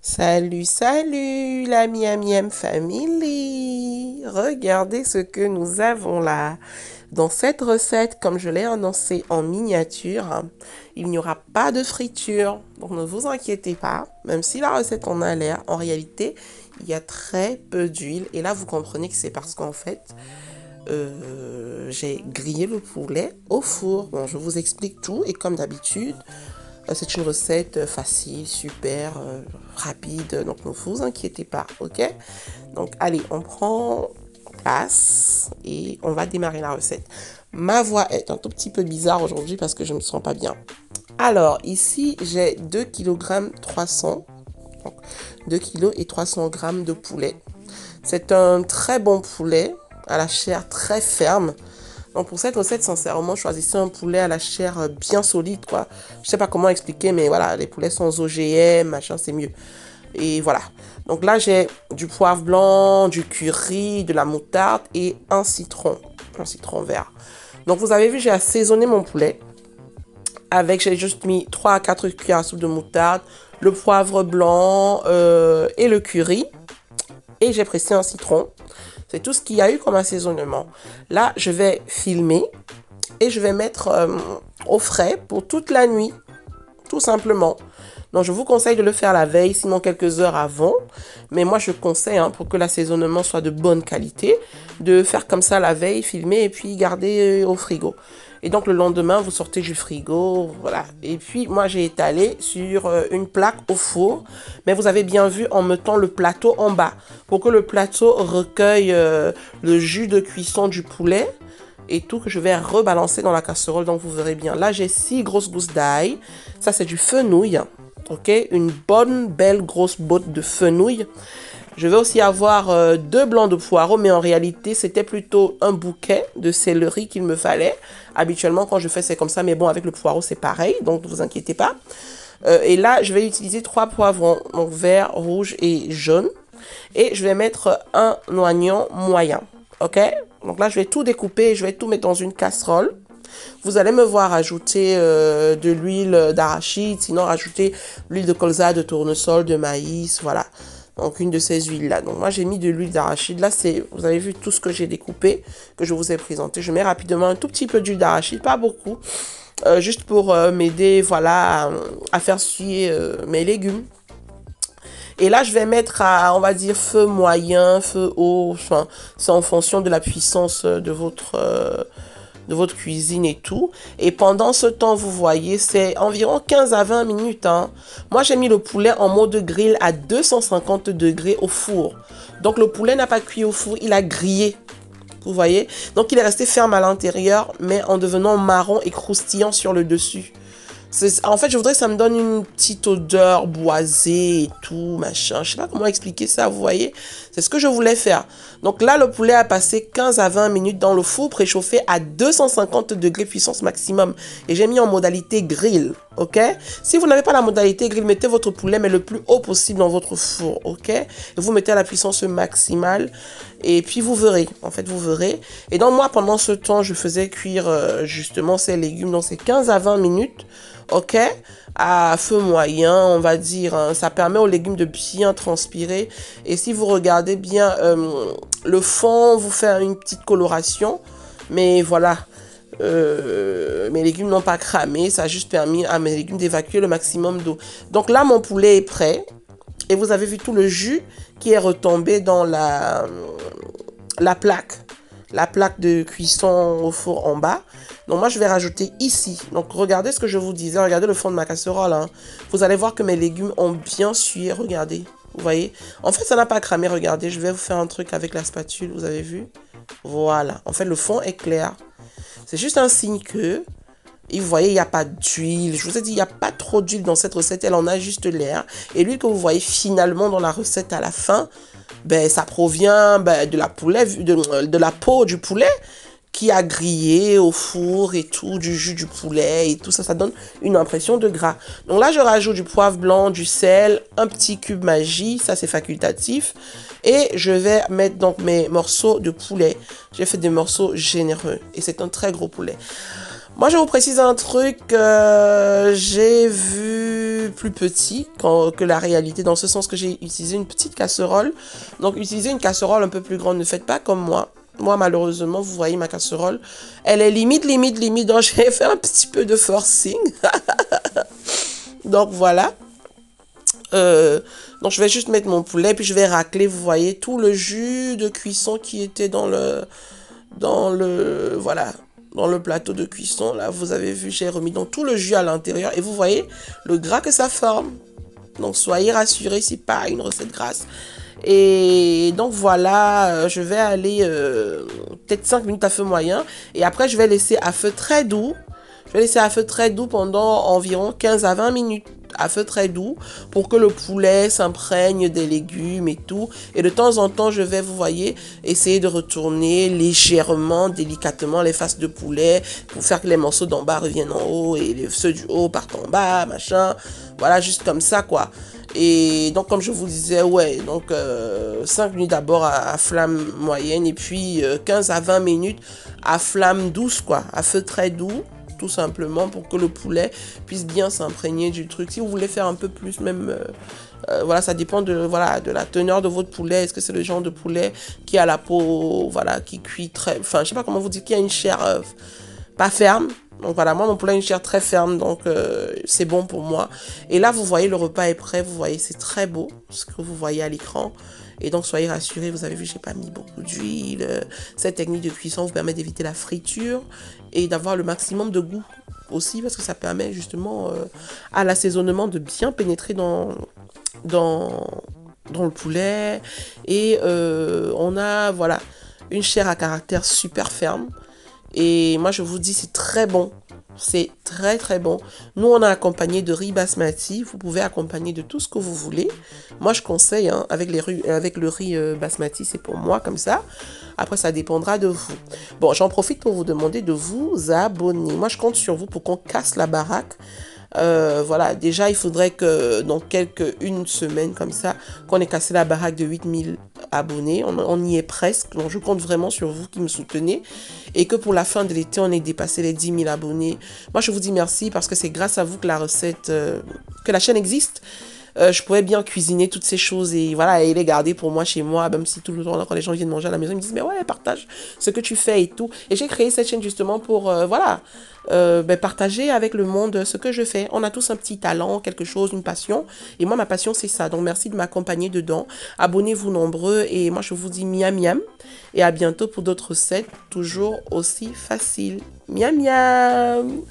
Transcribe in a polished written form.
Salut, salut la Miam Miam Family. Regardez ce que nous avons là. Dans cette recette, comme je l'ai annoncé en miniature, il n'y aura pas de friture. Donc ne vous inquiétez pas, même si la recette en a l'air, en réalité, il y a très peu d'huile. Et là, vous comprenez que c'est parce qu'en fait, j'ai grillé le poulet au four. Bon, je vous explique tout et comme d'habitude, c'est une recette facile, super rapide, donc ne vous inquiétez pas, ok? Donc allez, on prend place et on va démarrer la recette. Ma voix est un tout petit peu bizarre aujourd'hui parce que je ne me sens pas bien. Alors ici, j'ai 2 kg 300, donc 2 kg et 300 g de poulet. C'est un très bon poulet à la chair très ferme. Donc pour cette recette, sincèrement, choisissez un poulet à la chair bien solide, quoi. Je sais pas comment expliquer, mais voilà, les poulets sans OGM, machin, c'est mieux. Et voilà. Donc là, j'ai du poivre blanc, du curry, de la moutarde et un citron vert. Donc vous avez vu, j'ai assaisonné mon poulet avec, j'ai juste mis 3 à 4 cuillères à soupe de moutarde, le poivre blanc et le curry. Et j'ai pressé un citron. C'est tout ce qu'il y a eu comme assaisonnement. Là, je vais filmer et je vais mettre au frais pour toute la nuit, tout simplement. Donc, je vous conseille de le faire la veille, sinon quelques heures avant. Mais moi, je conseille, pour que l'assaisonnement soit de bonne qualité, de faire comme ça la veille, filmer et puis garder au frigo. Et donc, le lendemain, vous sortez du frigo, voilà. Et puis, moi, j'ai étalé sur une plaque au four. Mais vous avez bien vu en mettant le plateau en bas pour que le plateau recueille le jus de cuisson du poulet et tout que je vais rebalancer dans la casserole. Donc, vous verrez bien. Là, j'ai 6 grosses gousses d'ail. Ça, c'est du fenouil. Ok, une bonne, belle, grosse botte de fenouil. Je vais aussi avoir 2 blancs de poireaux, mais en réalité, c'était plutôt un bouquet de céleri qu'il me fallait. Habituellement, quand je fais, c'est comme ça, mais bon, avec le poireau, c'est pareil, donc ne vous inquiétez pas. Et là, je vais utiliser 3 poivrons, donc vert, rouge et jaune. Et je vais mettre un oignon moyen, ok? Donc là, je vais tout découper et je vais tout mettre dans une casserole. Vous allez me voir ajouter de l'huile d'arachide, sinon rajouter l'huile de colza, de tournesol, de maïs, voilà. Donc une de ces huiles-là. Donc moi j'ai mis de l'huile d'arachide. Là c'est, vous avez vu tout ce que j'ai découpé, que je vous ai présenté. Je mets rapidement un tout petit peu d'huile d'arachide, pas beaucoup. Juste pour m'aider, voilà, à faire suer mes légumes. Et là, je vais mettre à, on va dire, feu moyen, feu haut. Enfin, c'est en fonction de la puissance de votre cuisine et tout. Et pendant ce temps, vous voyez, c'est environ 15 à 20 minutes. Moi, j'ai mis le poulet en mode grill à 250 degrés au four. Donc, le poulet n'a pas cuit au four, il a grillé. Vous voyez? Donc, il est resté ferme à l'intérieur, mais en devenant marron et croustillant sur le dessus. En fait, je voudrais que ça me donne une petite odeur boisée et tout, machin. Je sais pas comment expliquer ça, vous voyez. C'est ce que je voulais faire. Donc là, le poulet a passé 15 à 20 minutes dans le four préchauffé à 250 degrés puissance maximum. Et j'ai mis en modalité grill, ok? Si vous n'avez pas la modalité grill, mettez votre poulet, mais le plus haut possible dans votre four, ok? Et vous mettez à la puissance maximale. Et puis vous verrez, en fait, vous verrez. Et donc moi, pendant ce temps, je faisais cuire justement ces légumes dans ces 15 à 20 minutes. Ok, à feu moyen, on va dire, ça permet aux légumes de bien transpirer. Et si vous regardez bien, le fond vous fait une petite coloration. Mais voilà, mes légumes n'ont pas cramé, ça a juste permis à mes légumes d'évacuer le maximum d'eau. Donc là, mon poulet est prêt. Et vous avez vu tout le jus qui est retombé dans la plaque. La plaque de cuisson au four en bas. Donc moi, je vais rajouter ici. Donc regardez ce que je vous disais. Regardez le fond de ma casserole. Vous allez voir que mes légumes ont bien sué. Regardez. Vous voyez? En fait, ça n'a pas cramé. Regardez, je vais vous faire un truc avec la spatule. Vous avez vu? Voilà. En fait, le fond est clair. C'est juste un signe que... Et vous voyez, il n'y a pas d'huile. Je vous ai dit, il n'y a pas trop d'huile dans cette recette. Elle en a juste l'air. Et l'huile que vous voyez finalement dans la recette à la fin, ben, ça provient de la poulet, de la peau du poulet qui a grillé au four et tout, du jus du poulet et tout ça. Ça donne une impression de gras. Donc là, je rajoute du poivre blanc, du sel, un petit cube Maggi. Ça, c'est facultatif. Et je vais mettre donc mes morceaux de poulet. J'ai fait des morceaux généreux. Et c'est un très gros poulet. Moi, je vous précise un truc, j'ai vu plus petit que la réalité, dans ce sens que j'ai utilisé une petite casserole. Donc, utilisez une casserole un peu plus grande, ne faites pas comme moi. Moi, malheureusement, vous voyez ma casserole, elle est limite, donc j'ai fait un petit peu de forcing. Donc, voilà. Donc, je vais juste mettre mon poulet, puis je vais racler, vous voyez, tout le jus de cuisson qui était voilà, dans le plateau de cuisson. Là, vous avez vu, j'ai remis donc tout le jus à l'intérieur et vous voyez le gras que ça forme. Donc, soyez rassurés, c'est pas une recette grasse. Et donc, voilà, je vais aller peut-être 5 minutes à feu moyen et après, je vais laisser à feu très doux. Je vais laisser à feu très doux pendant environ 15 à 20 minutes à feu très doux pour que le poulet s'imprègne des légumes et tout. Et de temps en temps, je vais, vous voyez, essayer de retourner légèrement, délicatement les faces de poulet pour faire que les morceaux d'en bas reviennent en haut et ceux du haut partent en bas, machin. Voilà, juste comme ça, quoi. Et donc, comme je vous disais, ouais, donc 5 minutes d'abord à flamme moyenne et puis 15 à 20 minutes à flamme douce, quoi, à feu très doux. Tout simplement pour que le poulet puisse bien s'imprégner du truc. Si vous voulez faire un peu plus, même, voilà, ça dépend de, voilà, de la teneur de votre poulet. Est-ce que c'est le genre de poulet qui a la peau, voilà, qui cuit très, enfin, je sais pas comment vous dire, qui a une chair pas ferme. Donc voilà, moi mon poulet a une chair très ferme, donc c'est bon pour moi. Et là, vous voyez, le repas est prêt, vous voyez, c'est très beau, ce que vous voyez à l'écran. Et donc, soyez rassurés, vous avez vu, j'ai pas mis beaucoup d'huile. Cette technique de cuisson vous permet d'éviter la friture et d'avoir le maximum de goût aussi, parce que ça permet justement à l'assaisonnement de bien pénétrer dans, dans le poulet. Et on a, voilà, une chair à caractère super ferme. Et moi, je vous dis, c'est très bon. C'est très très bon. Nous, on a accompagné de riz basmati. Vous pouvez accompagner de tout ce que vous voulez. Moi, je conseille, hein, avec le riz basmati, c'est pour moi comme ça. Après, ça dépendra de vous. Bon, j'en profite pour vous demander de vous abonner. Moi, je compte sur vous pour qu'on casse la baraque. Voilà, déjà, il faudrait que dans une semaine comme ça, qu'on ait cassé la baraque de 8000 abonnés. On y est presque. Donc, je compte vraiment sur vous qui me soutenez. Et que pour la fin de l'été, on ait dépassé les 10 000 abonnés. Moi, je vous dis merci parce que c'est grâce à vous que la recette, que la chaîne existe. Je pourrais bien cuisiner toutes ces choses et voilà, et les garder pour moi chez moi, même si tout le temps, quand les gens viennent manger à la maison, ils me disent, mais ouais, partage ce que tu fais et tout. Et j'ai créé cette chaîne justement pour, voilà, partager avec le monde ce que je fais. On a tous un petit talent, quelque chose, une passion. Et moi, ma passion, c'est ça. Donc, merci de m'accompagner dedans. Abonnez-vous nombreux et moi, je vous dis miam miam. Et à bientôt pour d'autres recettes toujours aussi faciles. Miam miam.